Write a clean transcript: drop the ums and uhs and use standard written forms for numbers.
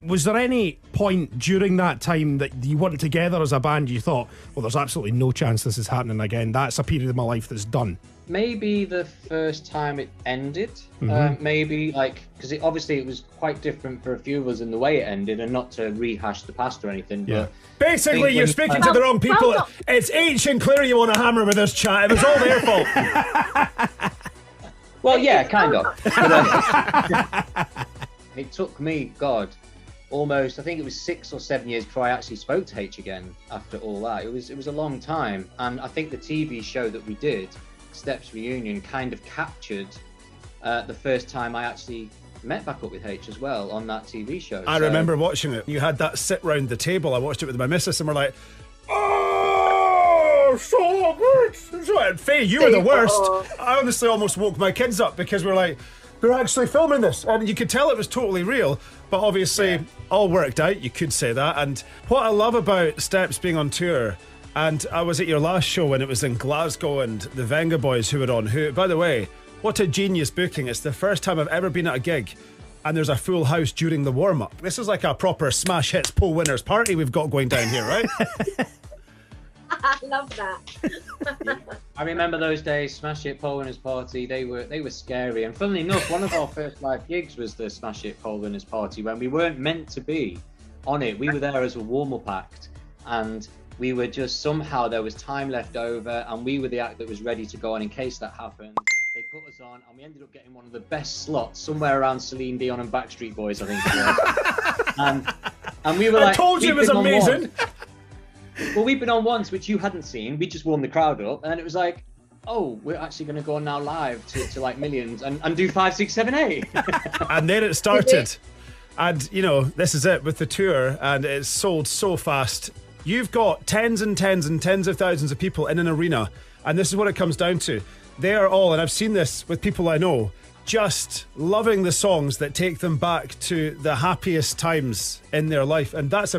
Was there any point during that time that you weren't together as a band you thought, well, there's absolutely no chance this is happening again? That's a period of my life that's done. Maybe the first time it ended, maybe like, because obviously it was quite different for a few of us in the way it ended, and not to rehash the past or anything. Yeah. But basically, you're speaking to the wrong people. It's H and Claire you want to hammer with this chat. It was all their fault. Well, yeah, kind of. But, it took me, God, almost, I think it was 6 or 7 years before I actually spoke to H again after all that. It was a long time, and I think the TV show that we did, Steps Reunion, kind of captured the first time I actually met back up with H as well on that TV show. I remember watching it. You had that sit round the table. I watched it with my missus and we're like, oh, so good. Faye, you were the worst. I honestly almost woke my kids up because we were like, they're actually filming this. And you could tell it was totally real. But obviously, all worked out, you could say that. And what I love about Steps being on tour, and I was at your last show when it was in Glasgow, and the Venga Boys who were on, who, by the way, what a genius booking. It's the first time I've ever been at a gig and there's a full house during the warm-up. This is like a proper Smash Hits poll winners party we've got going down here, right? I love that. I remember those days, Smash Hit Poll Winners Party. They were scary. And funnily enough, one of our first live gigs was the Smash Hit Poll Winners Party, when we weren't meant to be on it. We were there as a warm-up act, and we were just, somehow there was time left over, and we were the act that was ready to go on in case that happened. They put us on, and we ended up getting one of the best slots somewhere around Celine Dion and Backstreet Boys, I think it was. and we were like, I told you it was amazing. Well, we've been on once, which you hadn't seen. We just warmed the crowd up, and then it was like, oh, we're actually going to go on now live to like millions and do 5, 6, 7, 8. And then it started. And, you know, this is it with the tour, and it's sold so fast. You've got tens and tens and tens of thousands of people in an arena, and this is what it comes down to. They are all, and I've seen this with people I know, just loving the songs that take them back to the happiest times in their life, and that's a